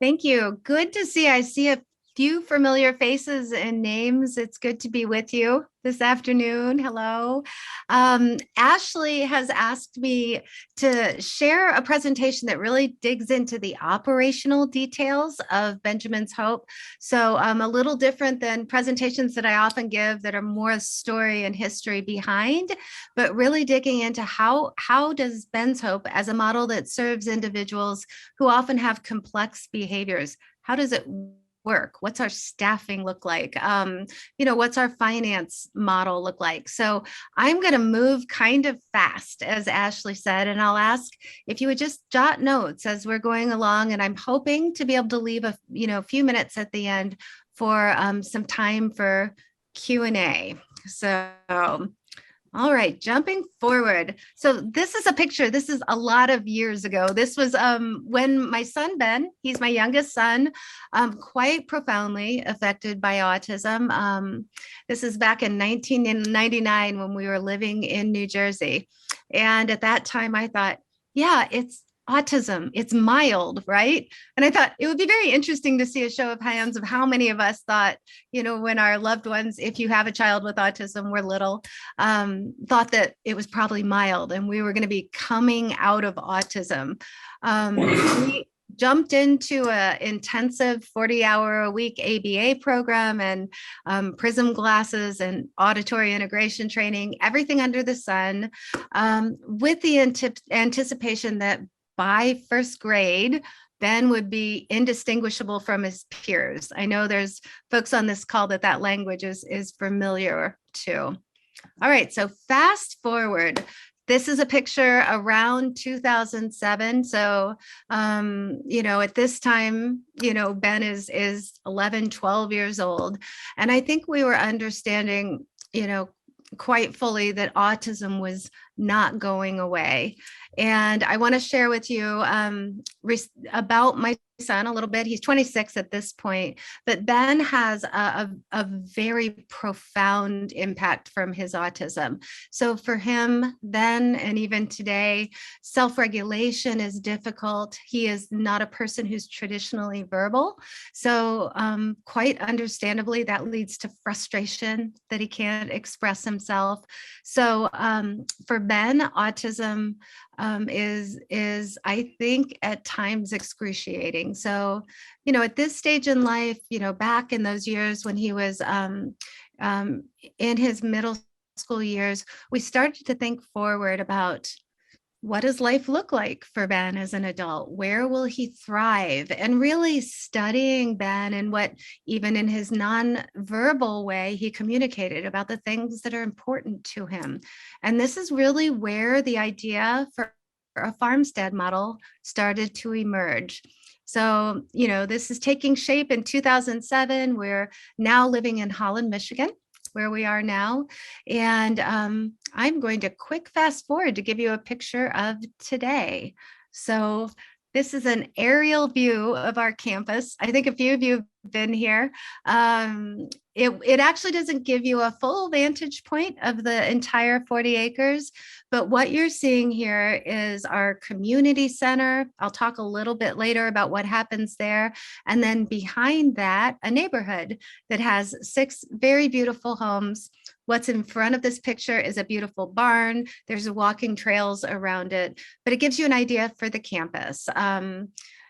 Thank you. Good to see. I see a few familiar faces and names. It's good to be with you this afternoon. Hello. Ashley has asked me to share a presentation that really digs into the operational details of Benjamin's Hope. So a little different than presentations that I often give that are more story and history behind, but really digging into how does Ben's Hope as a model that serves individuals who often have complex behaviors, how does it work? What's our staffing look like? What's our finance model look like? So I'm going to move kind of fast, as Ashley said, and I'll ask if you would just jot notes as we're going along. And I'm hoping to be able to leave a few minutes at the end for some time for Q&A. So all right, jumping forward. So this is a picture. This is a lot of years ago. This was when my son, Ben, he's my youngest son, quite profoundly affected by autism. This is back in 1999 when we were living in New Jersey. And at that time I thought, yeah, it's autism. It's mild, right? And I thought it would be very interesting to see a show of hands of how many of us thought, when our loved ones, if you have a child with autism, were little, thought that it was probably mild and we were going to be coming out of autism. We jumped into an intensive 40-hour-a-week ABA program and prism glasses and auditory integration training, everything under the sun, with the anticipation that by first grade, Ben would be indistinguishable from his peers. I know there's folks on this call that language is familiar to. All right, so fast forward. This is a picture around 2007. So, at this time, Ben is 11, 12 years old. And I think we were understanding, quite fully that autism was not going away. And I want to share with you about my son a little bit. He's 26 at this point, but Ben has a very profound impact from his autism. So for him then and even today, self-regulation is difficult. He is not a person who's traditionally verbal. So quite understandably, that leads to frustration that he can't express himself. So for Ben, autism is I think at times excruciating. So, at this stage in life, back in those years when he was in his middle school years, we started to think forward about what does life look like for Ben as an adult? Where will he thrive? And really studying Ben and what, even in his non-verbal way, he communicated about the things that are important to him. And this is really where the idea for a Farmstead model started to emerge. So, this is taking shape in 2007. We're now living in Holland, Michigan, where we are now. And I'm going to quick fast forward to give you a picture of today. So this is an aerial view of our campus. I think a few of you have been here. It actually doesn't give you a full vantage point of the entire 40 acres, but what you're seeing here is our community center. I'll talk a little bit later about what happens there. And then behind that, a neighborhood that has 6 very beautiful homes. What's in front of this picture is a beautiful barn. There's walking trails around it, but it gives you an idea for the campus.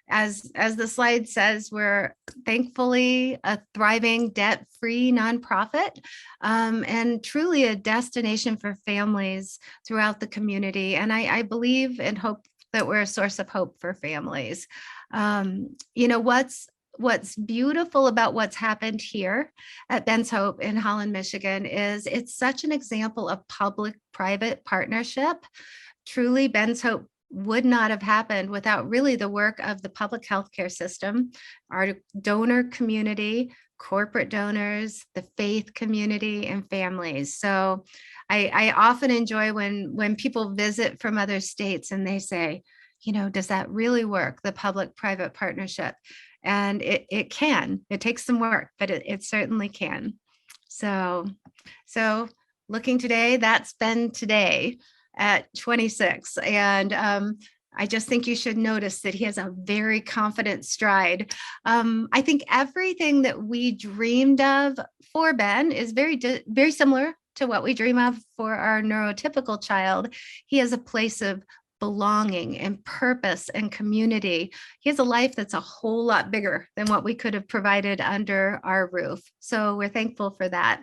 As the slide says, we're thankfully a thriving, debt-free nonprofit, and truly a destination for families throughout the community. And I believe and hope that we're a source of hope for families. What's beautiful about what's happened here at Ben's Hope in Holland, Michigan is it's such an example of public-private partnership. Truly, Ben's Hope would not have happened without really the work of the public healthcare system, our donor community, corporate donors, the faith community, and families. So I often enjoy when people visit from other states and they say, does that really work, the public-private partnership? And it can. It takes some work, but it certainly can. So looking today, that's Ben today at 26. And I just think you should notice that he has a very confident stride. I think everything that we dreamed of for Ben is very similar to what we dream of for our neurotypical child. He has a place of belonging and purpose and community. He has a life that's a whole lot bigger than what we could have provided under our roof. So we're thankful for that.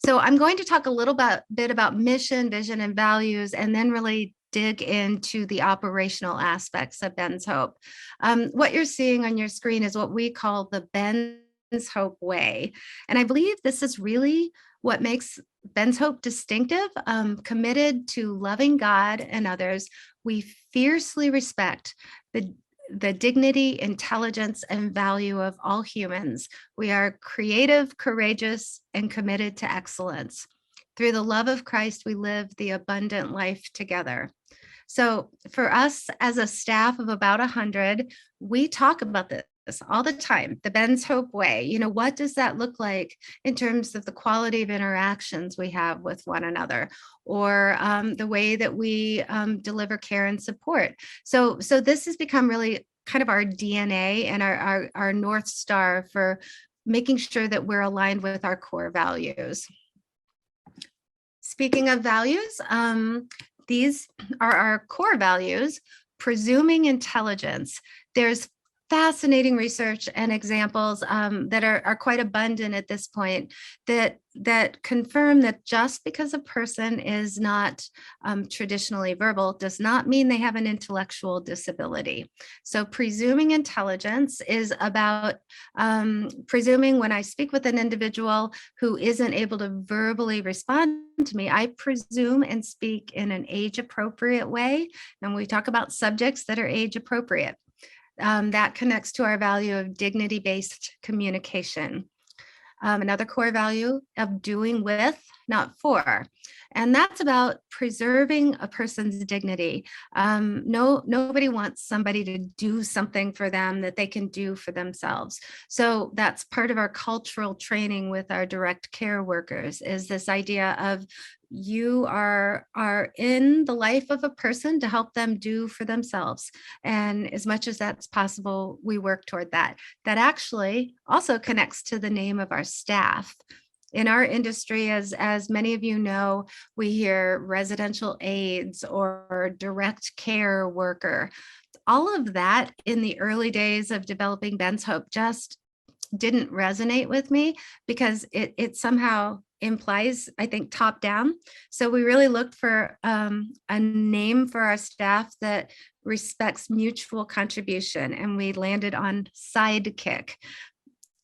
So I'm going to talk a little bit about mission, vision, and values, and then really dig into the operational aspects of Ben's Hope. What you're seeing on your screen is what we call the Ben's Hope Way. And I believe this is really what makes Ben's Hope distinctive, committed to loving God and others. We fiercely respect the dignity, intelligence, and value of all humans. We are creative, courageous, and committed to excellence. Through the love of Christ, we live the abundant life together. So for us as a staff of about 100, we talk about this all the time, the Ben's Hope Way. You know, what does that look like in terms of the quality of interactions we have with one another, or the way that we deliver care and support? So this has become really kind of our DNA and our North Star for making sure that we're aligned with our core values. Speaking of values, these are our core values: presuming intelligence. There's fascinating research and examples that are quite abundant at this point that confirm that just because a person is not traditionally verbal does not mean they have an intellectual disability. So presuming intelligence is about presuming when I speak with an individual who isn't able to verbally respond to me, I presume and speak in an age-appropriate way. And we talk about subjects that are age-appropriate. That connects to our value of dignity-based communication. Another core value of doing with, not for. And that's about preserving a person's dignity. Nobody wants somebody to do something for them that they can do for themselves. So that's part of our cultural training with our direct care workers, is this idea of you are in the life of a person to help them do for themselves. And as much as that's possible, we work toward that. That actually also connects to the name of our staff. In our industry, as many of you know, we hear residential aides or direct care worker. All of that in the early days of developing Ben's Hope just didn't resonate with me, because it somehow implies, I think, top down. So we really looked for a name for our staff that respects mutual contribution, and we landed on sidekick.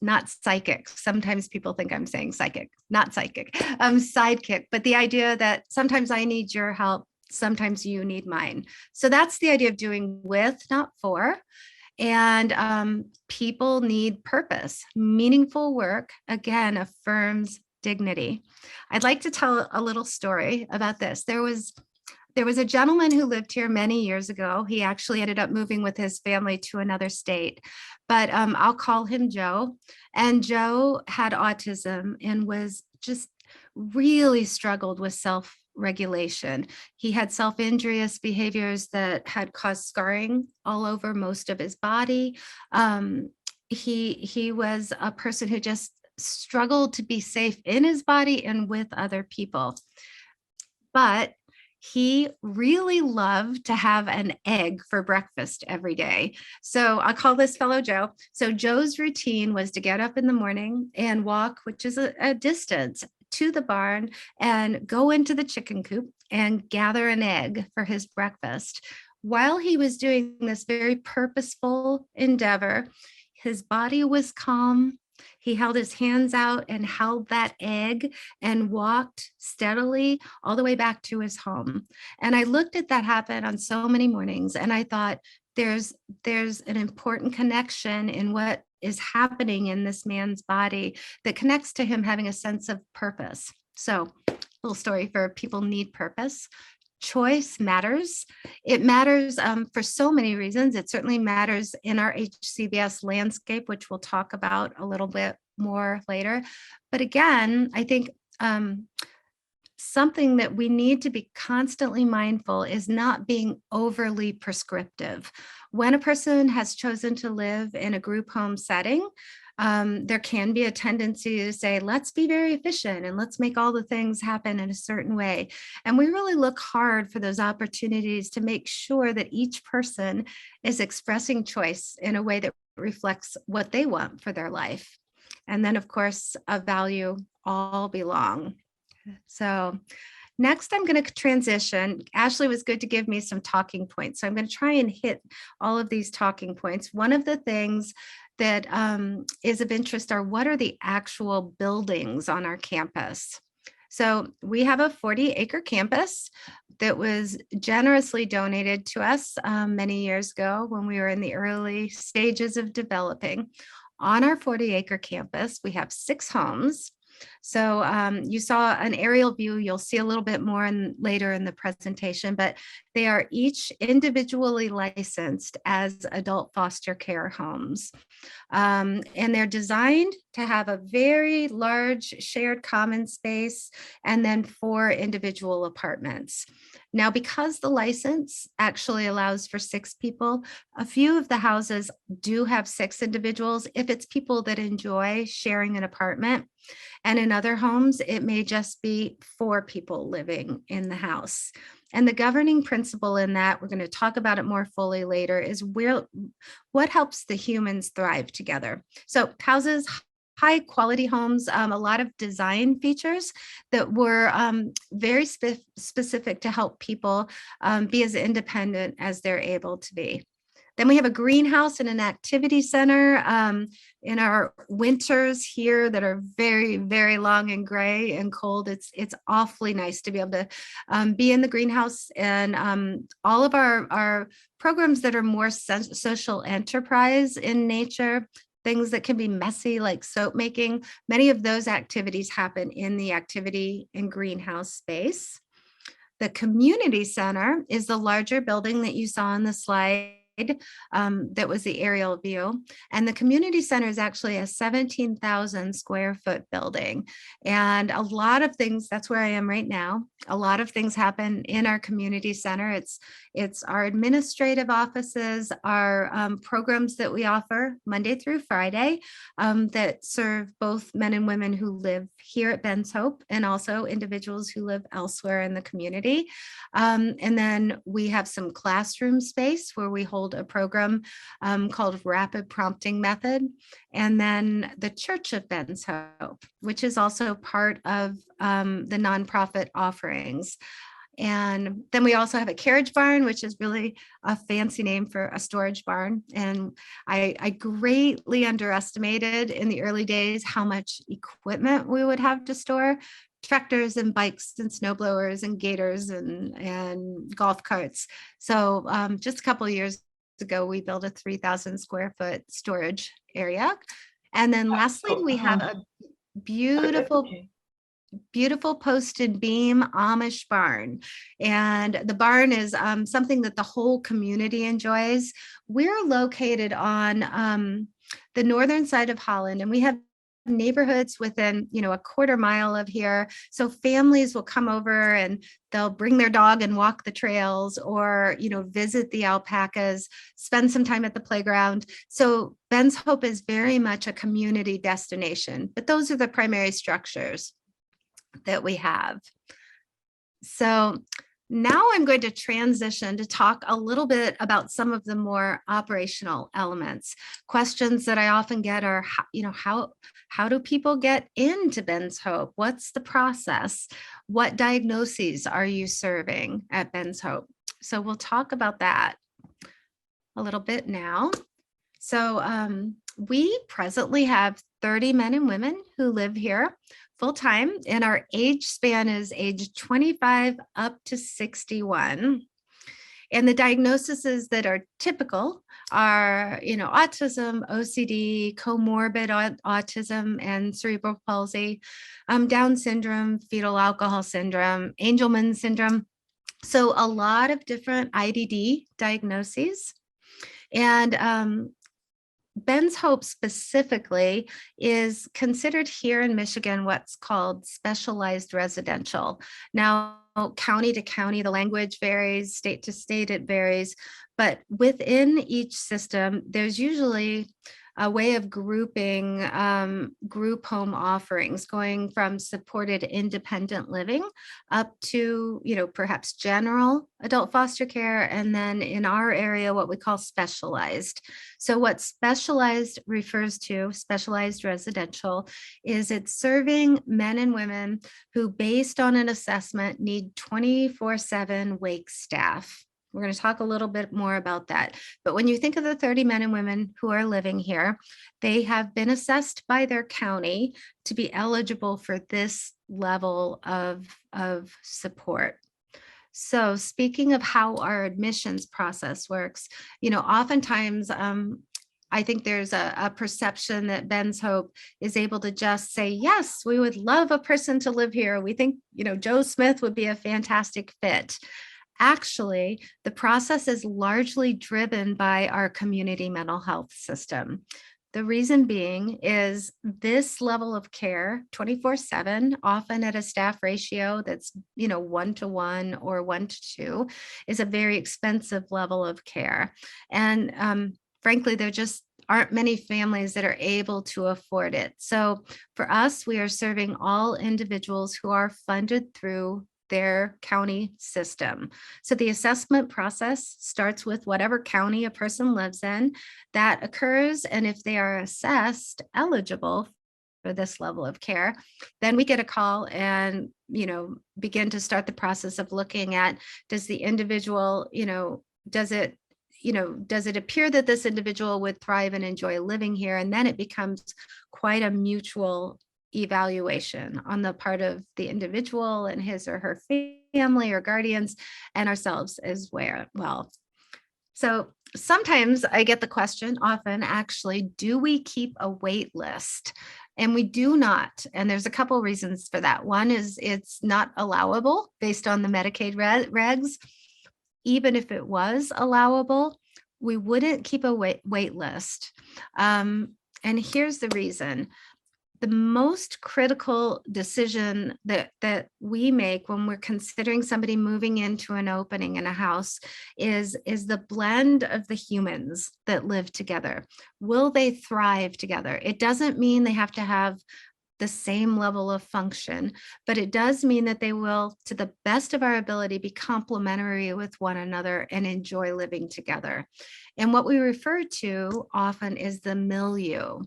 Not psychic. Sometimes people think I'm saying psychic, not psychic, sidekick. But the idea that sometimes I need your help, sometimes you need mine. So that's the idea of doing with, not for. And people need purpose. Meaningful work, again, affirms dignity. I'd like to tell a little story about this. There was a gentleman who lived here many years ago. He actually ended up moving with his family to another state, but I'll call him Joe. And Joe had autism and was just really struggled with self-regulation. He had self-injurious behaviors that had caused scarring all over most of his body. He was a person who just struggled to be safe in his body and with other people. But he really loved to have an egg for breakfast every day. So I'll call this fellow Joe. So Joe's routine was to get up in the morning and walk, which is a distance, to the barn and go into the chicken coop and gather an egg for his breakfast. While he was doing this very purposeful endeavor, his body was calm. He held his hands out and held that egg and walked steadily all the way back to his home. And I looked at that happen on so many mornings, and I thought, there's an important connection in what is happening in this man's body that connects to him having a sense of purpose. So, little story for people need purpose. Choice matters. It matters for so many reasons. It certainly matters in our HCBS landscape, which we'll talk about a little bit more later. But again, I think something that we need to be constantly mindful is not being overly prescriptive. When a person has chosen to live in a group home setting, there can be a tendency to say, let's be very efficient and let's make all the things happen in a certain way. And we really look hard for those opportunities to make sure that each person is expressing choice in a way that reflects what they want for their life. And then, of course, a value, all belong. So next, I'm going to transition. Ashley was good to give me some talking points. So I'm going to try and hit all of these talking points. One of the things that is of interest are what are the actual buildings on our campus? So we have a 40-acre campus that was generously donated to us many years ago when we were in the early stages of developing. On our 40-acre campus, we have 6 homes. So you saw an aerial view. You'll see a little bit more later in the presentation, but they are each individually licensed as adult foster care homes. And they're designed to have a very large shared common space and then 4 individual apartments. Now, because the license actually allows for 6 people, a few of the houses do have 6 individuals if it's people that enjoy sharing an apartment. And in other homes, it may just be 4 people living in the house. And the governing principle in that, we're going to talk about it more fully later, is what helps the humans thrive together. So houses, high quality homes, a lot of design features that were very specific to help people be as independent as they're able to be. Then we have a greenhouse and an activity center in our winters here that are very, very long and gray and cold. It's awfully nice to be able to be in the greenhouse, and all of our programs that are more social enterprise in nature, things that can be messy like soap making, many of those activities happen in the activity and greenhouse space. The community center is the larger building that you saw on the slide. That was the aerial view. And the community center is actually a 17,000 square foot building. And a lot of things, that's where I am right now. A lot of things happen in our community center. It's our administrative offices, our programs that we offer Monday through Friday that serve both men and women who live here at Ben's Hope and also individuals who live elsewhere in the community. And then we have some classroom space where we hold a program called Rapid Prompting Method. And then the Church of Ben's Hope, which is also part of the nonprofit offerings. And then we also have a carriage barn, which is really a fancy name for a storage barn. And I greatly underestimated in the early days how much equipment we would have to store. Tractors and bikes and snowblowers and gators and golf carts. So just a couple of years ago, we built a 3,000 square foot storage area. And then lastly, we have a beautiful posted beam Amish barn. And the barn is something that the whole community enjoys. We're located on the northern side of Holland, and we have neighborhoods within, a quarter mile of here. So families will come over and they'll bring their dog and walk the trails or, visit the alpacas, spend some time at the playground. So Ben's Hope is very much a community destination, but those are the primary structures that we have. So now I'm going to transition to talk a little bit about some of the more operational elements. Questions that I often get are, how do people get into Ben's Hope? What's the process? What diagnoses are you serving at Ben's Hope? So we'll talk about that a little bit now. So we presently have 30 men and women who live here full-time, and our age span is age 25 up to 61. And the diagnoses that are typical are, autism, OCD, comorbid autism, and cerebral palsy, Down syndrome, fetal alcohol syndrome, Angelman syndrome. So a lot of different IDD diagnoses. And Ben's Hope specifically is considered here in Michigan what's called specialized residential. Now, county to county, the language varies, state to state, it varies, but within each system, there's usually a way of grouping group home offerings, going from supported independent living up to, perhaps general adult foster care, and then in our area, what we call specialized. So what specialized refers to, specialized residential, is it's serving men and women who, based on an assessment, need 24/7 wake staff. We're going to talk a little bit more about that. But when you think of the 30 men and women who are living here, they have been assessed by their county to be eligible for this level of support. So speaking of how our admissions process works, oftentimes I think there's a perception that Ben's Hope is able to just say, yes, we would love a person to live here. We think, Joe Smith would be a fantastic fit. Actually, the process is largely driven by our community mental health system. The reason being is this level of care 24/7, often at a staff ratio that's, 1-to-1 or 1-to-2, is a very expensive level of care. And frankly, there just aren't many families that are able to afford it. So for us, we are serving all individuals who are funded through their county system. So the assessment process starts with whatever county a person lives in. That occurs, and if they are assessed eligible for this level of care, then we get a call and begin to start the process of looking at, does the individual, does it appear that this individual would thrive and enjoy living here? And then it becomes quite a mutual evaluation on the part of the individual and his or her family or guardians, and ourselves as well. So sometimes I get the question, often actually, do we keep a wait list? And we do not. And there's a couple reasons for that. One is it's not allowable based on the Medicaid regs. Even if it was allowable, we wouldn't keep a wait list. And here's the reason. The most critical decision that we make when we're considering somebody moving into an opening in a house is the blend of the humans that live together. Will they thrive together? It doesn't mean they have to have the same level of function, but it does mean that they will, to the best of our ability, be complementary with one another and enjoy living together. And what we refer to often is the milieu.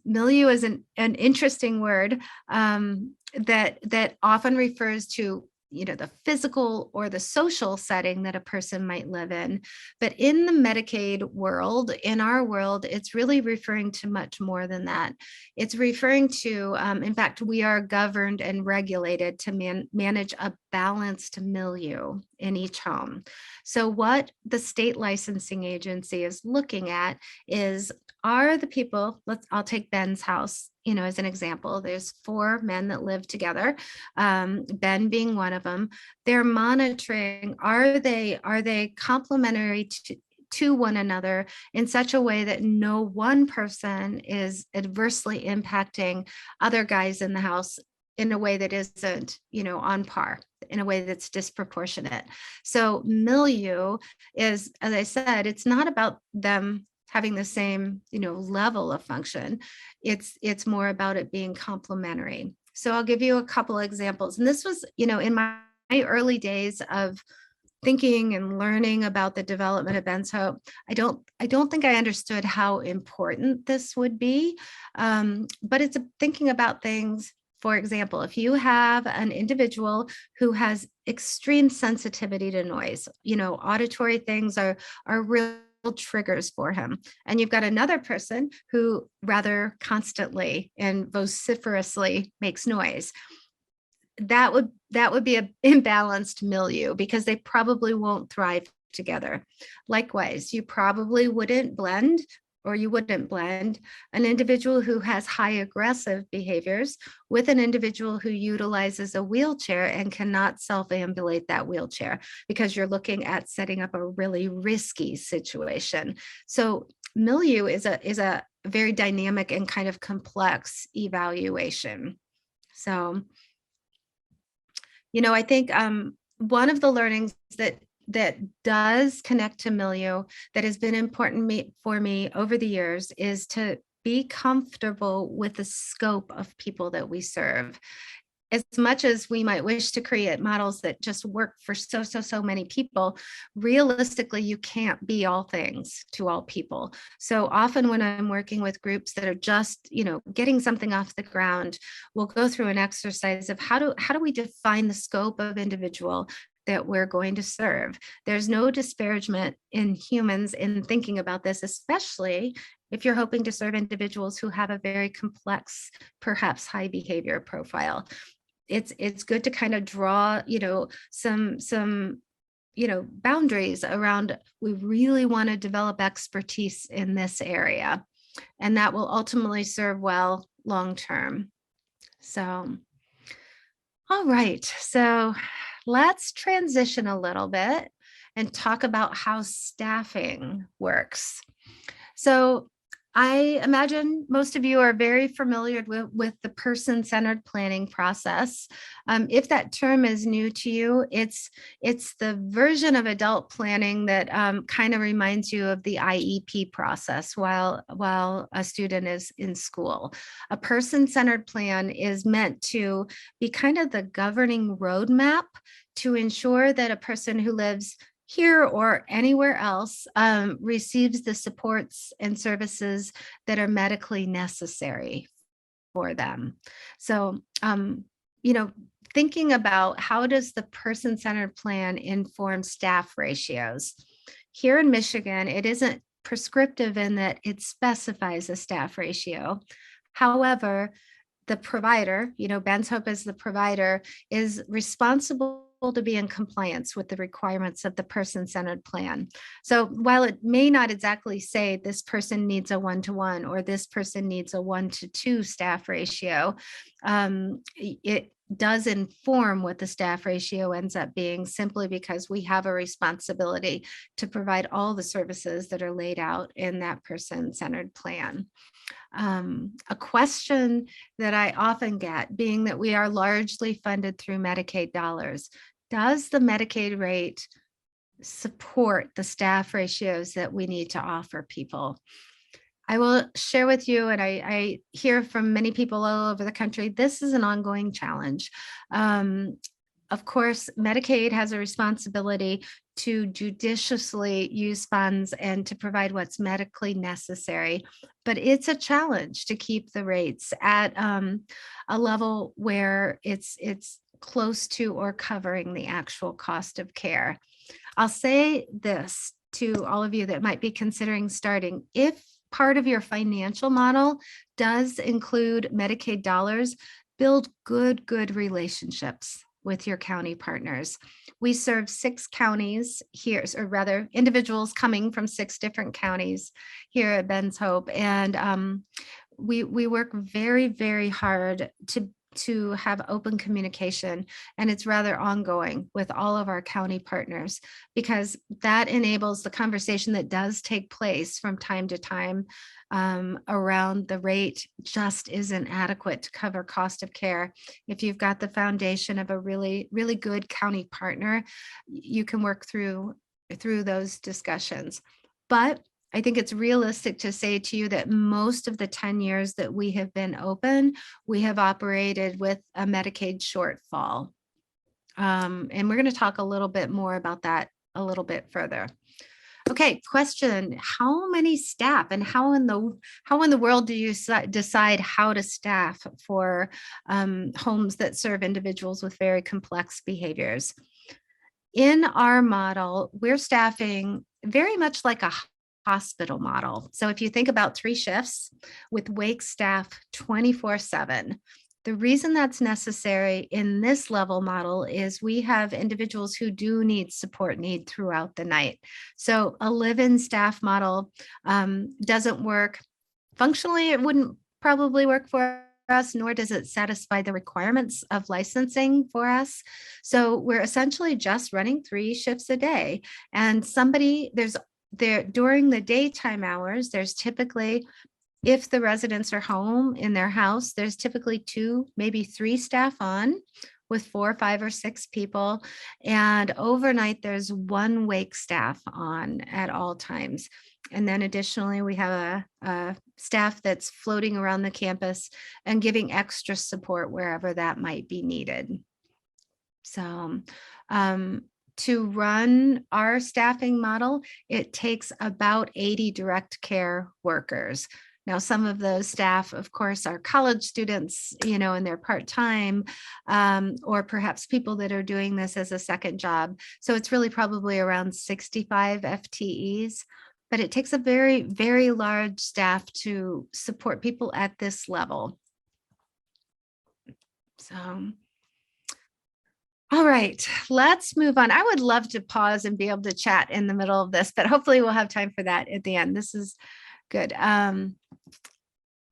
Milieu is an interesting word that often refers to the physical or the social setting that a person might live in. But in the Medicaid world, in our world, it's really referring to much more than that. It's referring to, in fact, we are governed and regulated to manage a balanced milieu in each home. So what the state licensing agency is looking at is, are the people, I'll take Ben's house, as an example. There's 4 men that live together, Ben being one of them. They're monitoring, are they complementary to one another in such a way that no one person is adversely impacting other guys in the house in a way that isn't, on par, in a way that's disproportionate. So milieu is, as I said, it's not about them having the same, level of function. It's more about it being complementary. So I'll give you a couple examples. And this was, in my early days of thinking and learning about the development of Ben's Hope, I don't think I understood how important this would be. But it's thinking about things. For example, if you have an individual who has extreme sensitivity to noise, auditory things are real triggers for him. And you've got another person who rather constantly and vociferously makes noise. That would be an imbalanced milieu because they probably won't thrive together. Likewise, you probably wouldn't blend an individual who has high aggressive behaviors with an individual who utilizes a wheelchair and cannot self-ambulate that wheelchair, because you're looking at setting up a really risky situation. So milieu is a very dynamic and kind of complex evaluation. So, I think one of the learnings that does connect to milieu that has been important for me over the years is to be comfortable with the scope of people that we serve. As much as we might wish to create models that just work for so many people, realistically, you can't be all things to all people. So often when I'm working with groups that are just, getting something off the ground, we'll go through an exercise of how do we define the scope of individual that we're going to serve. There's no disparagement in humans in thinking about this, especially if you're hoping to serve individuals who have a very complex, perhaps high behavior profile. It's good to kind of draw, some boundaries around, we really want to develop expertise in this area, and that will ultimately serve well long term. So, all right, so let's transition a little bit and talk about how staffing works. So I imagine most of you are very familiar with the person-centered planning process. If that term is new to you, it's the version of adult planning that kind of reminds you of the IEP process while a student is in school. A person-centered plan is meant to be kind of the governing roadmap to ensure that a person who lives here or anywhere else receives the supports and services that are medically necessary for them. So, thinking about how does the person-centered plan inform staff ratios? Here in Michigan, it isn't prescriptive in that it specifies a staff ratio. However, the provider, Ben's Hope as the provider, is responsible to be in compliance with the requirements of the person-centered plan. So while it may not exactly say this person needs a 1-to-1 or this person needs a 1-to-2 staff ratio, it does inform what the staff ratio ends up being, simply because we have a responsibility to provide all the services that are laid out in that person-centered plan. A question that I often get, being that we are largely funded through Medicaid dollars, does the Medicaid rate support the staff ratios that we need to offer people? I will share with you, and I hear from many people all over the country, this is an ongoing challenge. Of course, Medicaid has a responsibility to judiciously use funds and to provide what's medically necessary, but it's a challenge to keep the rates at a level where it's close to or covering the actual cost of care. I'll say this to all of you that might be considering starting: if part of your financial model does include Medicaid dollars, build good relationships with your county partners. We serve 6 counties here, or rather individuals coming from 6 different counties here at Ben's Hope. And we work very hard to have open communication, and it's rather ongoing with all of our county partners, because that enables the conversation that does take place from time to time around the rate just isn't adequate to cover cost of care. If you've got the foundation of a really good county partner, you can work through those discussions. But I think it's realistic to say to you that most of the 10 years that we have been open, we have operated with a Medicaid shortfall. And we're going to talk a little bit more about that a little bit further. Okay, question: how many staff, and how in the world do you decide how to staff for homes that serve individuals with very complex behaviors? In our model, we're staffing very much like a hospital model. So if you think about 3 shifts with wake staff 24/7, the reason that's necessary in this level model is we have individuals who do need support need throughout the night. So a live-in staff model doesn't work. Functionally, it wouldn't probably work for us, nor does it satisfy the requirements of licensing for us. So we're essentially just running 3 shifts a day, and there during the daytime hours, there's typically, if the residents are home in their house, there's typically 2, maybe 3 staff on with 4, 5, or 6 people. And overnight, there's 1 wake staff on at all times. And then additionally, we have a staff that's floating around the campus and giving extra support wherever that might be needed. So to run our staffing model, it takes about 80 direct care workers. Now, some of those staff, of course, are college students, and they're part-time, or perhaps people that are doing this as a second job. So it's really probably around 65 FTEs, but it takes a very, very large staff to support people at this level. So, all right, let's move on. I would love to pause and be able to chat in the middle of this, but hopefully we'll have time for that at the end. This is good.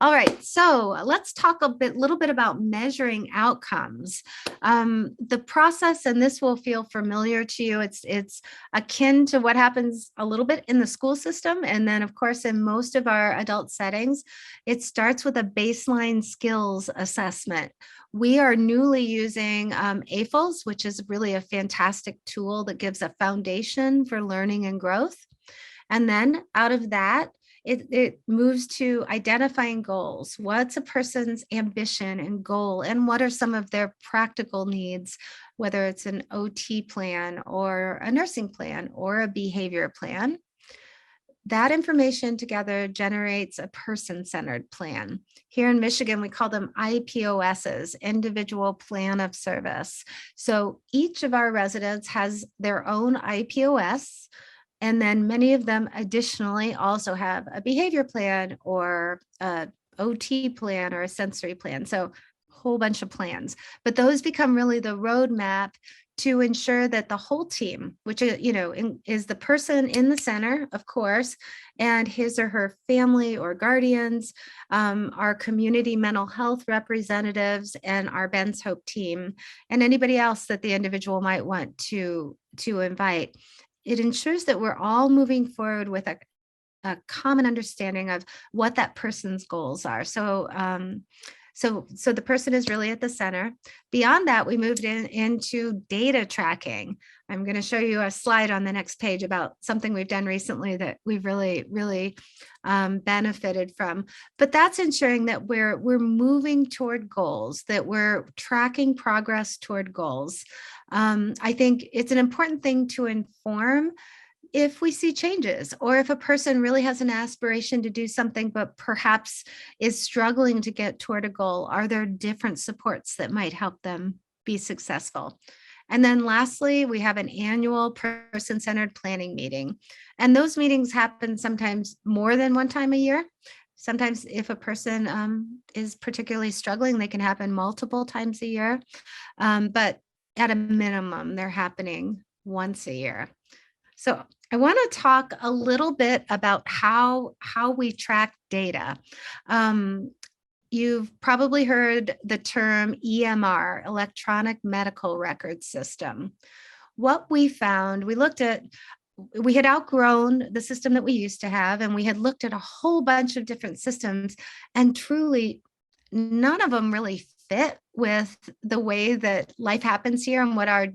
All right, so let's talk a little bit about measuring outcomes. The process, and this will feel familiar to you, it's akin to what happens a little bit in the school system. And then, of course, in most of our adult settings, it starts with a baseline skills assessment. We are newly using AFLS, which is really a fantastic tool that gives a foundation for learning and growth. And then out of that, it moves to identifying goals. What's a person's ambition and goal, and what are some of their practical needs, whether it's an OT plan or a nursing plan or a behavior plan. That information together generates a person-centered plan. Here in Michigan, we call them IPOSs, Individual Plan of Service. So each of our residents has their own IPOS. And then many of them additionally also have a behavior plan or a OT plan or a sensory plan. So a whole bunch of plans, but those become really the roadmap to ensure that the whole team, which is the person in the center, of course, and his or her family or guardians, our community mental health representatives, and our Ben's Hope team, and anybody else that the individual might want to invite. It ensures that we're all moving forward with a common understanding of what that person's goals are. So the person is really at the center. Beyond that, we moved into data tracking. I'm going to show you a slide on the next page about something we've done recently that we've really benefited from. But that's ensuring that we're moving toward goals, that we're tracking progress toward goals. I think it's an important thing to inform if we see changes, or if a person really has an aspiration to do something, but perhaps is struggling to get toward a goal. Are there different supports that might help them be successful? And then lastly, we have an annual person-centered planning meeting. And those meetings happen sometimes more than one time a year. Sometimes if a person is particularly struggling, they can happen multiple times a year. But at a minimum, they're happening once a year. So I want to talk a little bit about how we track data. You've probably heard the term EMR, Electronic Medical Record System. What we found, we had outgrown the system that we used to have, and we had looked at a whole bunch of different systems, and truly none of them really fit with the way that life happens here and what our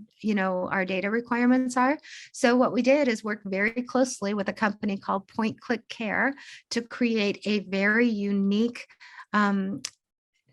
data requirements are. So what we did is work very closely with a company called Point Click Care to create a very unique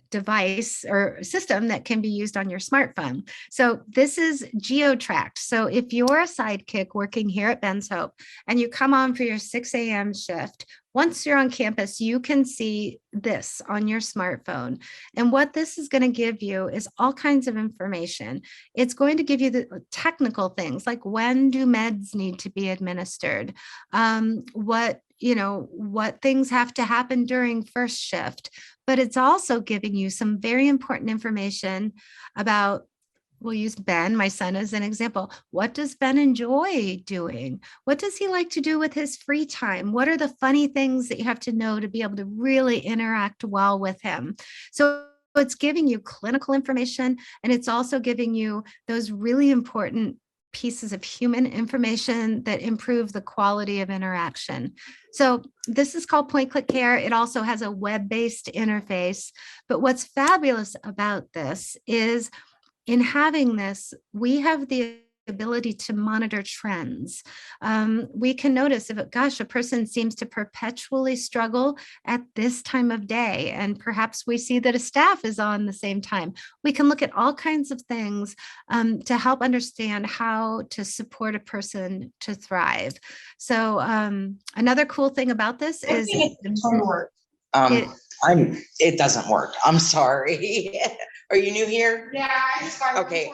device or system that can be used on your smartphone. So this is geo-tracked. So if you're a sidekick working here at Ben's Hope and you come on for your 6 a.m. shift, once you're on campus, you can see this on your smartphone. And what this is going to give you is all kinds of information. It's going to give you the technical things like, when do meds need to be administered? What things have to happen during first shift. But it's also giving you some very important information about, we'll use Ben, my son, as an example. What does Ben enjoy doing? What does he like to do with his free time? What are the funny things that you have to know to be able to really interact well with him? So it's giving you clinical information, and it's also giving you those really important pieces of human information that improve the quality of interaction. So this is called Point Click Care. It also has a web-based interface. But what's fabulous about this is in having this, we have the ability to monitor trends. We can notice if, gosh, a person seems to perpetually struggle at this time of day, and perhaps we see that a staff is on the same time. We can look at all kinds of things to help understand how to support a person to thrive. So another cool thing about this is it doesn't work. I'm sorry. Are you new here? Yeah, I just got okay.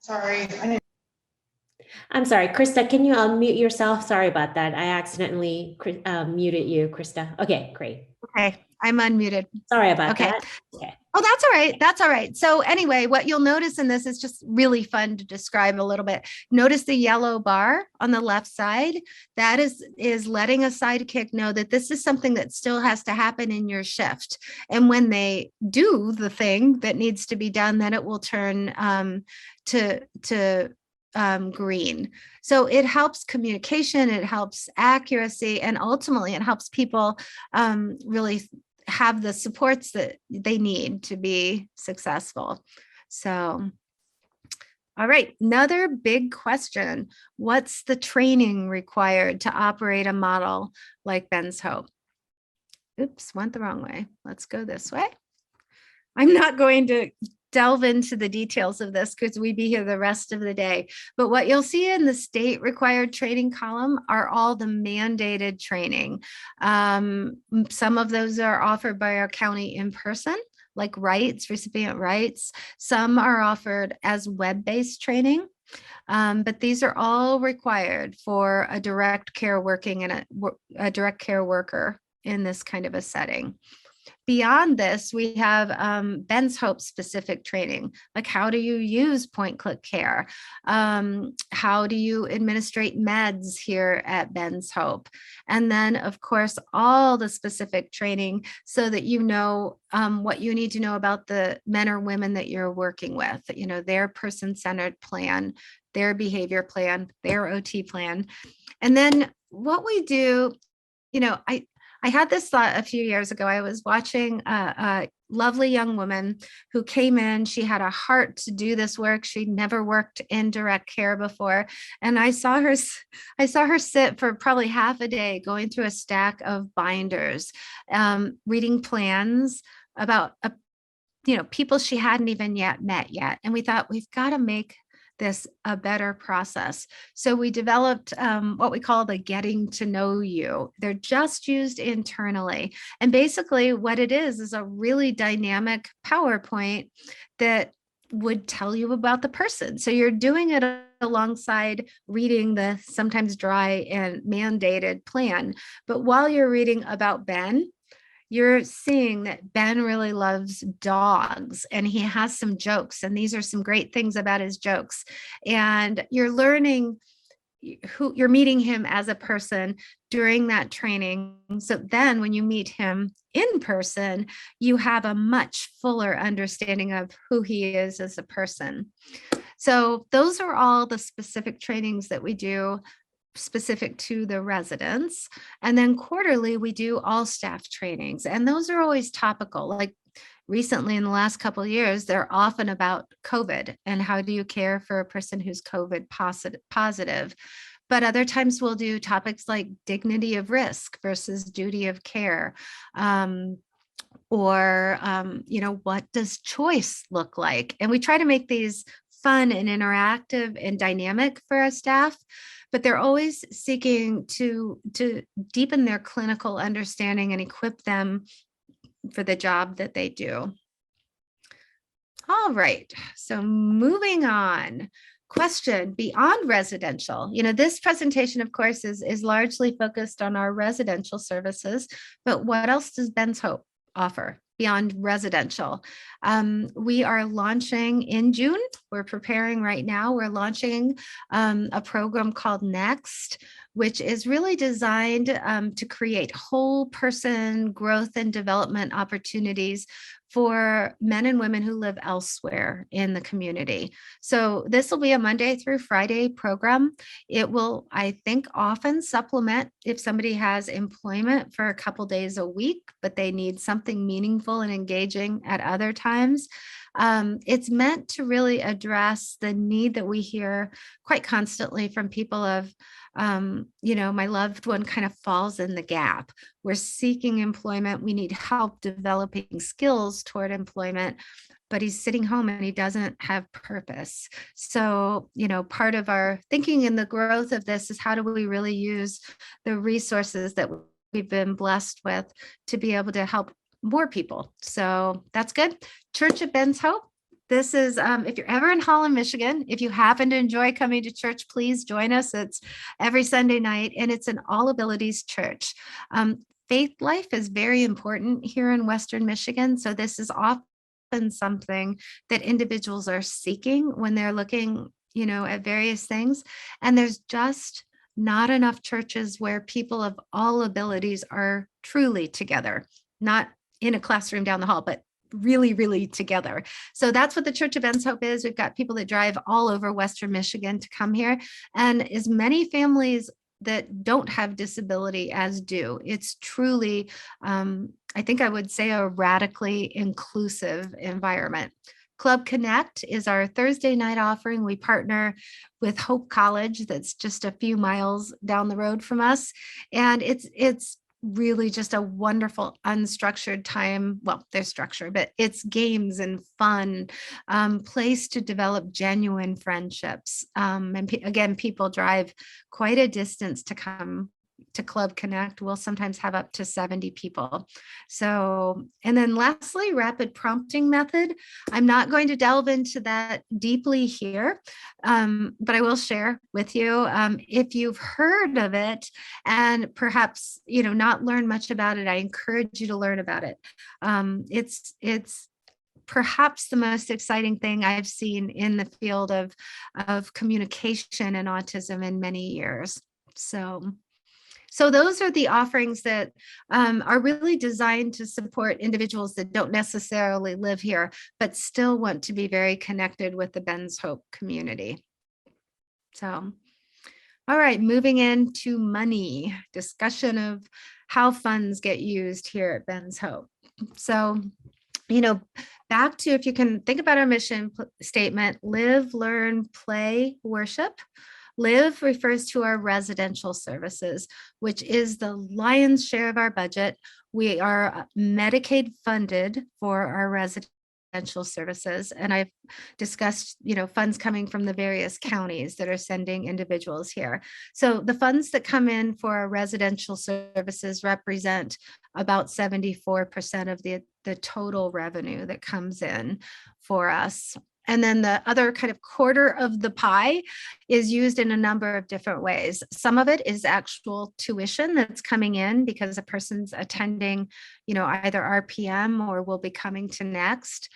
Sorry. I'm sorry, Krista, can you unmute yourself? Sorry about that. I accidentally muted you, Krista. Okay, great. Okay, I'm unmuted. Sorry about that. Okay. Oh, that's all right. That's all right. So anyway, what you'll notice in this is just really fun to describe a little bit. Notice the yellow bar on the left side. That is letting a sidekick know that this is something that still has to happen in your shift. And when they do the thing that needs to be done, then it will turn to green. So it helps communication, it helps accuracy, and ultimately it helps people really have the supports that they need to be successful. So, all right, another big question. What's the training required to operate a model like Ben's Hope? Oops, went the wrong way. Let's go this way. I'm not going to delve into the details of this because we'd be here the rest of the day. But what you'll see in the state required training column are all the mandated training. Some of those are offered by our county in person, like rights, recipient rights. Some are offered as web-based training. But these are all required for a direct care working in a direct care worker in this kind of a setting. Beyond this, we have Ben's Hope specific training, like how do you use point click care? How do you administrate meds here at Ben's Hope? And then, of course, all the specific training so that you know what you need to know about the men or women that you're working with, you know, their person-centered plan, their behavior plan, their OT plan. And then what we do, you know, I had this thought a few years ago. I was watching a lovely young woman who came in. She had a heart to do this work. She'd never worked in direct care before. And I saw her sit for probably half a day going through a stack of binders, reading plans about people she hadn't even met yet. And we thought, we've got to make this a better process. So we developed what we call the getting to know you. They're just used internally. And basically what it is a really dynamic PowerPoint that would tell you about the person. So you're doing it alongside reading the sometimes dry and mandated plan. But while you're reading about Ben, you're seeing that Ben really loves dogs and he has some jokes, and these are some great things about his jokes. And you're learning who you're meeting him as a person during that training. So then when you meet him in person, you have a much fuller understanding of who he is as a person. So those are all the specific trainings that we do specific to the residents. And then quarterly, we do all staff trainings. And those are always topical. Like recently in the last couple of years, they're often about COVID and how do you care for a person who's COVID positive. But other times we'll do topics like dignity of risk versus duty of care. What does choice look like? And we try to make these fun and interactive and dynamic for our staff, but they're always seeking to deepen their clinical understanding and equip them for the job that they do. All right, so moving on. Question, beyond residential, this presentation, of course, is largely focused on our residential services, but what else does Ben's Hope offer beyond residential? We are launching in June. We're preparing right now. We're launching a program called Next, which is really designed to create whole person growth and development opportunities for men and women who live elsewhere in the community. So this will be a Monday through Friday program. It will, I think, often supplement if somebody has employment for a couple days a week, but they need something meaningful and engaging at other times. It's meant to really address the need that we hear quite constantly from people of, my loved one kind of falls in the gap. We're seeking employment. We need help developing skills toward employment, but he's sitting home and he doesn't have purpose. So, part of our thinking in the growth of this is how do we really use the resources that we've been blessed with to be able to help more people. So that's good. Church of Ben's Hope. This is, if you're ever in Holland, Michigan, if you happen to enjoy coming to church, please join us. It's every Sunday night, and it's an all abilities church. Faith life is very important here in Western Michigan. So this is often something that individuals are seeking when they're looking, at various things. And there's just not enough churches where people of all abilities are truly together, not in a classroom down the hall, but really, really together. So that's what the Church of Ben's Hope is. We've got people that drive all over Western Michigan to come here, and as many families that don't have disability as do. It's truly, I think I would say, a radically inclusive environment. Club Connect is our Thursday night offering. We partner with Hope College, that's just a few miles down the road from us. And it's really just a wonderful unstructured time. Well, there's structure, but it's games and fun, place to develop genuine friendships. And again, people drive quite a distance to come to Club Connect. We'll sometimes have up to 70 people. So, and then lastly, rapid prompting method. I'm not going to delve into that deeply here, but I will share with you, if you've heard of it and perhaps, not learned much about it, I encourage you to learn about it. It's perhaps the most exciting thing I've seen in the field of communication and autism in many years. So those are the offerings that are really designed to support individuals that don't necessarily live here, but still want to be very connected with the Ben's Hope community. So, all right, moving into money, discussion of how funds get used here at Ben's Hope. So, back to, if you can think about our mission statement, live, learn, play, worship. Live refers to our residential services, which is the lion's share of our budget. We are Medicaid funded for our residential services. And I've discussed, funds coming from the various counties that are sending individuals here. So the funds that come in for our residential services represent about 74% of the total revenue that comes in for us. And then the other kind of quarter of the pie is used in a number of different ways. Some of it is actual tuition that's coming in because a person's attending, either RPM or will be coming to Next.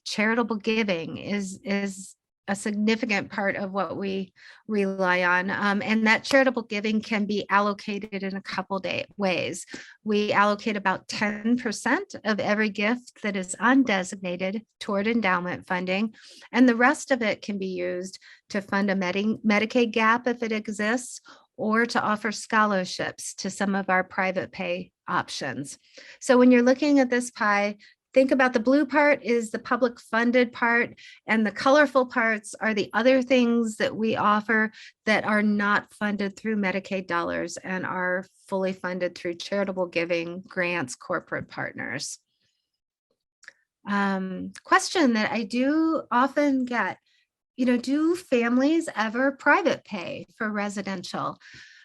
Charitable giving is a significant part of what we rely on. And that charitable giving can be allocated in a couple ways. We allocate about 10% of every gift that is undesignated toward endowment funding, and the rest of it can be used to fund a Medicaid gap if it exists, or to offer scholarships to some of our private pay options. So when you're looking at this pie, think about the blue part is the public funded part, and the colorful parts are the other things that we offer that are not funded through Medicaid dollars and are fully funded through charitable giving, grants, corporate partners. Question that I do often get, do families ever private pay for residential?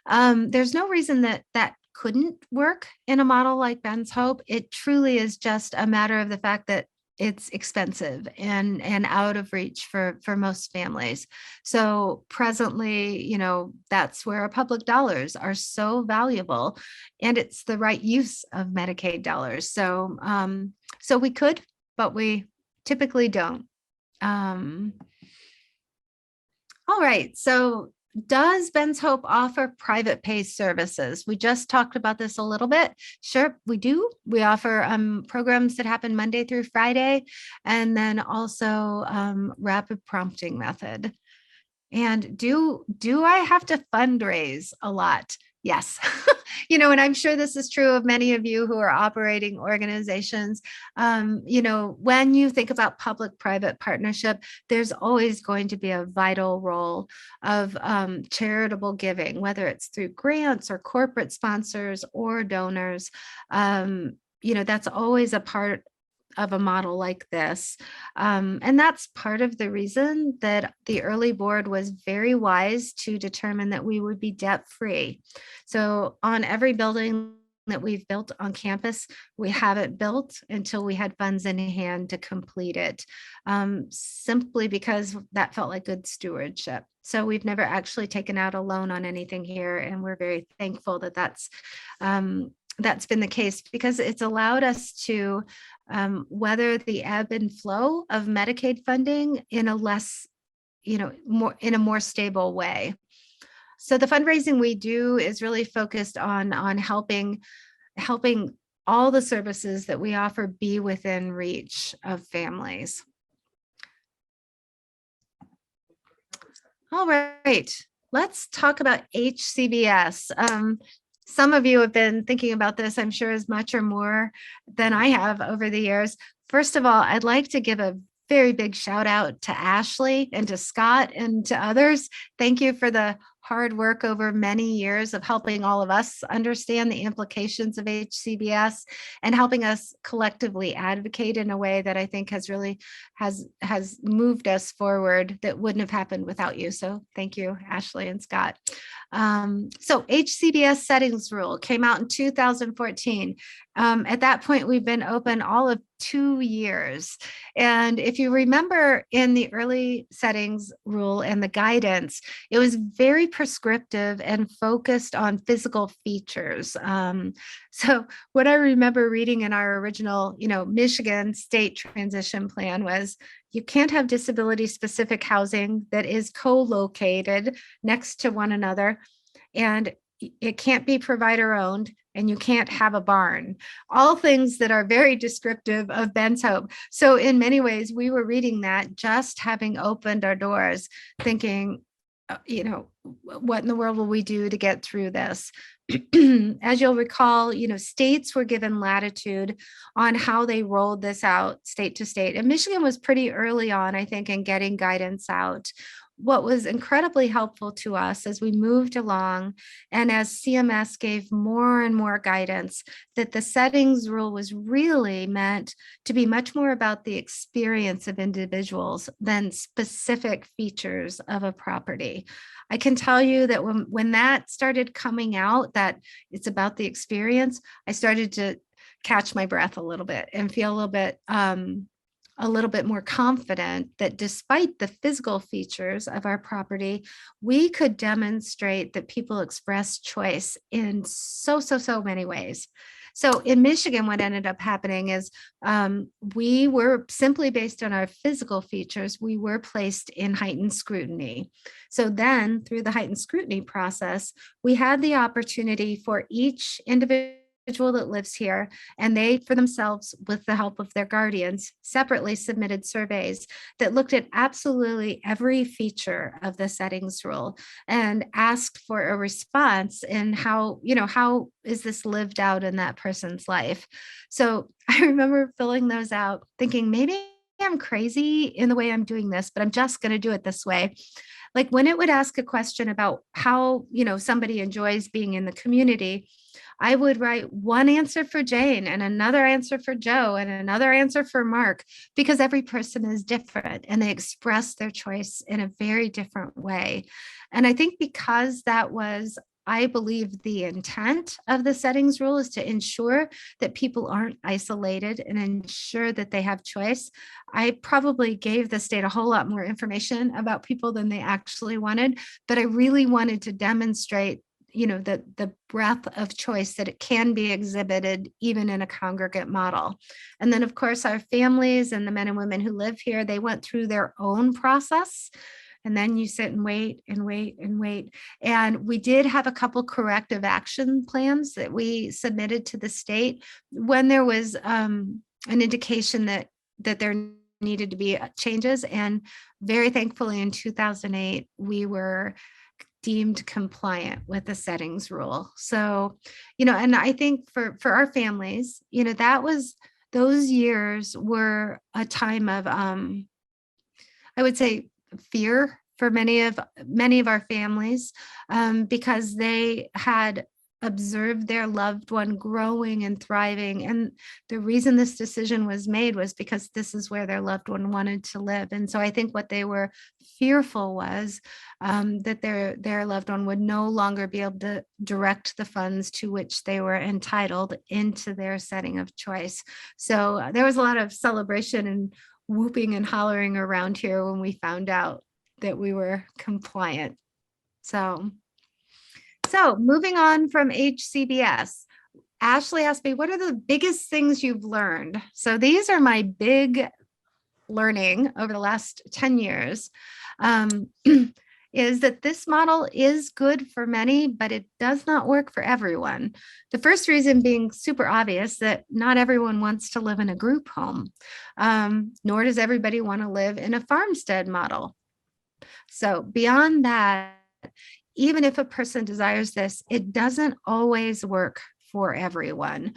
There's no reason that couldn't work in a model like Ben's Hope. It truly is just a matter of the fact that it's expensive and out of reach for most families. So presently, that's where our public dollars are so valuable, and it's the right use of Medicaid dollars. So so we could, but we typically don't. All right, so does Ben's Hope offer private pay services? We just talked about this a little bit. Sure, we do. We offer programs that happen Monday through Friday, and then also rapid prompting method. And do I have to fundraise a lot? Yes. And I'm sure this is true of many of you who are operating organizations. When you think about public-private partnership, there's always going to be a vital role of charitable giving, whether it's through grants or corporate sponsors or donors. That's always a part of a model like this. And that's part of the reason that the early board was very wise to determine that we would be debt-free. So on every building that we've built on campus, we haven't built until we had funds in hand to complete it, simply because that felt like good stewardship. So we've never actually taken out a loan on anything here, and we're very thankful that that's been the case, because it's allowed us to weather the ebb and flow of Medicaid funding in a less, more stable way. So the fundraising we do is really focused on helping all the services that we offer be within reach of families. All right, let's talk about HCBS. Some of you have been thinking about this, I'm sure, as much or more than I have over the years. First of all, I'd like to give a very big shout out to Ashley and to Scott and to others. Thank you for the hard work over many years of helping all of us understand the implications of HCBS and helping us collectively advocate in a way that I think has really has moved us forward, that wouldn't have happened without you. So thank you, Ashley and Scott. So HCBS settings rule came out in 2014. At that point, we've been open all of 2 years. And if you remember, in the early settings rule and the guidance, it was very prescriptive and focused on physical features. So what I remember reading in our original, Michigan state transition plan was, you can't have disability specific housing that is co-located next to one another, and it can't be provider owned, and you can't have a barn. All things that are very descriptive of Ben's Hope. So in many ways, we were reading that, just having opened our doors, thinking, what in the world will we do to get through this? As you'll recall, states were given latitude on how they rolled this out state to state. And Michigan was pretty early on, I think, in getting guidance out. What was incredibly helpful to us as we moved along, and as CMS gave more and more guidance, that the settings rule was really meant to be much more about the experience of individuals than specific features of a property. I can tell you that when that started coming out, that it's about the experience, I started to catch my breath a little bit and feel a little bit more confident that despite the physical features of our property, we could demonstrate that people express choice in so many ways. So in Michigan, what ended up happening is we were simply based on our physical features, we were placed in heightened scrutiny. So then through the heightened scrutiny process, we had the opportunity for each individual that lives here, and they for themselves, with the help of their guardians, separately submitted surveys that looked at absolutely every feature of the settings rule and asked for a response in how is this lived out in that person's life. So I remember filling those out thinking, maybe I'm crazy in the way I'm doing this, but I'm just going to do it this way. Like when it would ask a question about how somebody enjoys being in the community, I would write one answer for Jane and another answer for Joe and another answer for Mark, because every person is different and they express their choice in a very different way. And I think because that was, I believe, the intent of the settings rule is to ensure that people aren't isolated and ensure that they have choice. I probably gave the state a whole lot more information about people than they actually wanted, but I really wanted to demonstrate the breadth of choice that it can be exhibited even in a congregate model. And then of course, our families and the men and women who live here, they went through their own process. and then you sit and wait and wait and wait. And we did have a couple corrective action plans that we submitted to the state when there was an indication that there needed to be changes. And very thankfully in 2008, we were deemed compliant with the settings rule. So, and I think for our families, those years were a time of, I would say, fear for many of our families, because they had observed their loved one growing and thriving. And the reason this decision was made was because this is where their loved one wanted to live. And so I think what they were fearful was that their loved one would no longer be able to direct the funds to which they were entitled into their setting of choice. So there was a lot of celebration and whooping and hollering around here when we found out that we were compliant. So moving on from HCBS, Ashley asked me, what are the biggest things you've learned? So these are my big learning over the last 10 years, is that this model is good for many, but it does not work for everyone. The first reason being super obvious, that not everyone wants to live in a group home, nor does everybody want to live in a farmstead model. So beyond that, even if a person desires this, it doesn't always work for everyone,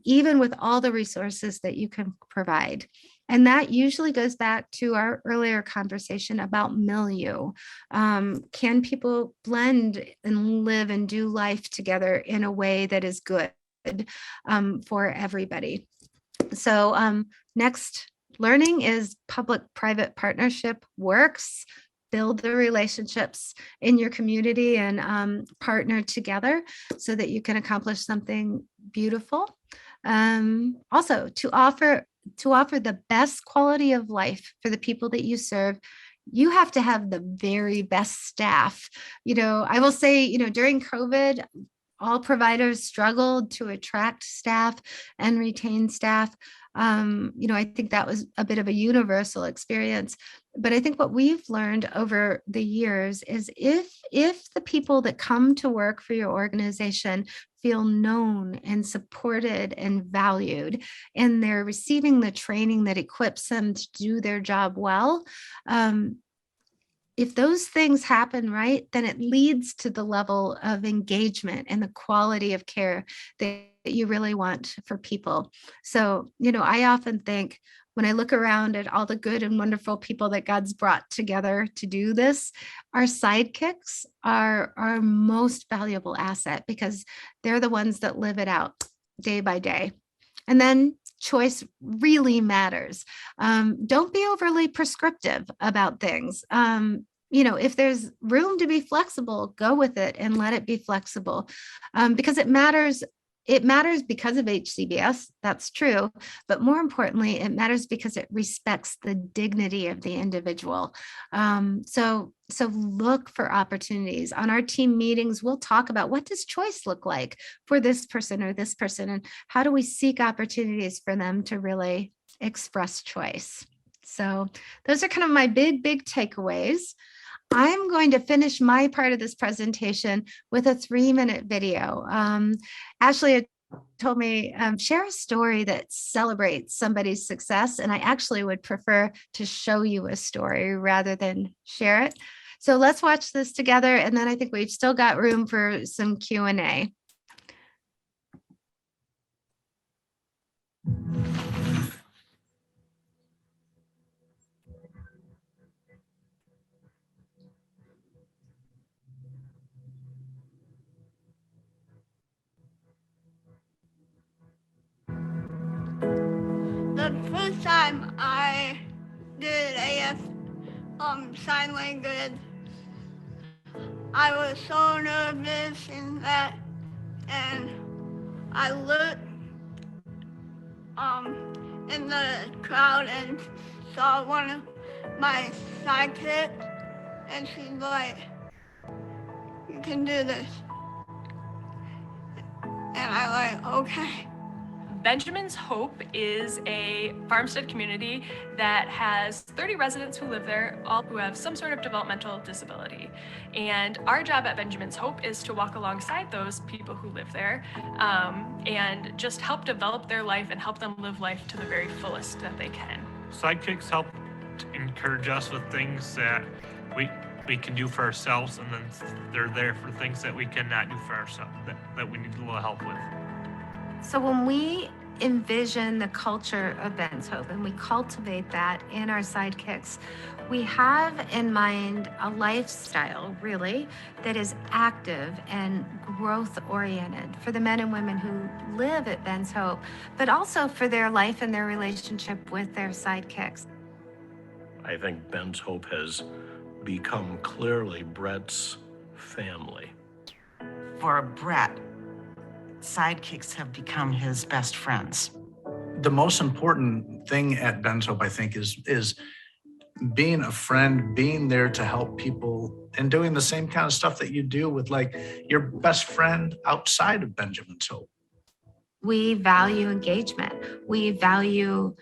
even with all the resources that you can provide. And that usually goes back to our earlier conversation about milieu. Can people blend and live and do life together in a way that is good for everybody? So next learning is public-private partnership works. Build the relationships in your community and partner together so that you can accomplish something beautiful. Also, to offer the best quality of life for the people that you serve, you have to have the very best staff. I will say, during COVID, all providers struggled to attract staff and retain staff. I think that was a bit of a universal experience. But I think what we've learned over the years is if the people that come to work for your organization feel known and supported and valued, and they're receiving the training that equips them to do their job well, if those things happen right, then it leads to the level of engagement and the quality of care that you really want for people. So, I often think when I look around at all the good and wonderful people that God's brought together to do this, our sidekicks are our most valuable asset, because they're the ones that live it out day by day. And then choice really matters. Don't be overly prescriptive about things. If there's room to be flexible, go with it and let it be flexible, because it matters. It matters because of HCBS, that's true, but more importantly, it matters because it respects the dignity of the individual. So look for opportunities. On our team meetings, we'll talk about, what does choice look like for this person or this person, and how do we seek opportunities for them to really express choice? So those are kind of my big takeaways. I'm going to finish my part of this presentation with a 3-minute video. Ashley had told me, share a story that celebrates somebody's success. And I actually would prefer to show you a story rather than share it. So let's watch this together. And then I think we've still got room for some Q&A. The first time I did AF sign language, I was so nervous and I looked in the crowd and saw one of my sidekicks, and she's like, "You can do this," and I like, okay. Benjamin's Hope is a Farmstead community that has 30 residents who live there, all who have some sort of developmental disability. And our job at Benjamin's Hope is to walk alongside those people who live there and just help develop their life and help them live life to the very fullest that they can. Sidekicks help encourage us with things that we can do for ourselves, and then they're there for things that we cannot do for ourselves, that we need a little help with. So when we envision the culture of Ben's Hope and we cultivate that in our sidekicks, we have in mind a lifestyle really that is active and growth oriented for the men and women who live at Ben's Hope, but also for their life and their relationship with their sidekicks. I think Ben's Hope has become clearly Brett's family. For Brett, sidekicks have become his best friends. The most important thing at Ben's Hope, I think, is being a friend, being there to help people, and doing the same kind of stuff that you do with like your best friend outside of Benjamin's Hope. We value engagement. We value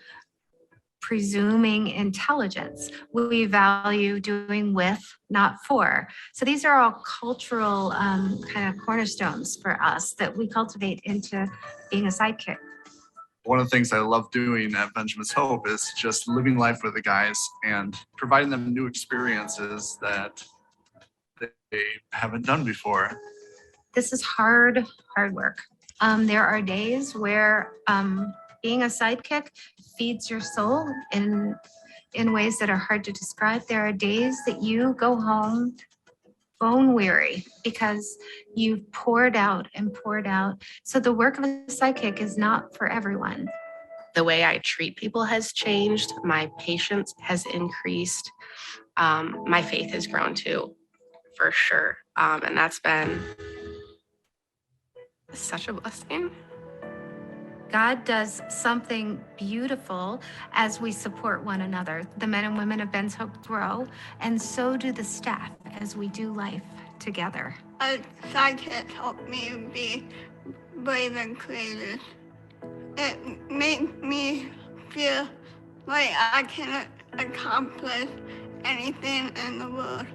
presuming intelligence. We value doing with, not for. So these are all cultural kind of cornerstones for us that we cultivate into being a sidekick. One of the things I love doing at Benjamin's Hope is just living life with the guys and providing them new experiences that they haven't done before. This is hard work. There are days where being a sidekick feeds your soul in ways that are hard to describe. There are days that you go home bone weary because you've poured out and poured out. So the work of a sidekick is not for everyone. The way I treat people has changed. My patience has increased. My faith has grown too, for sure. And that's been such a blessing. God does something beautiful as we support one another. The men and women of Ben's Hope grow, and so do the staff as we do life together. A sidekick helped me be brave and creative. It made me feel like I can accomplish anything in the world.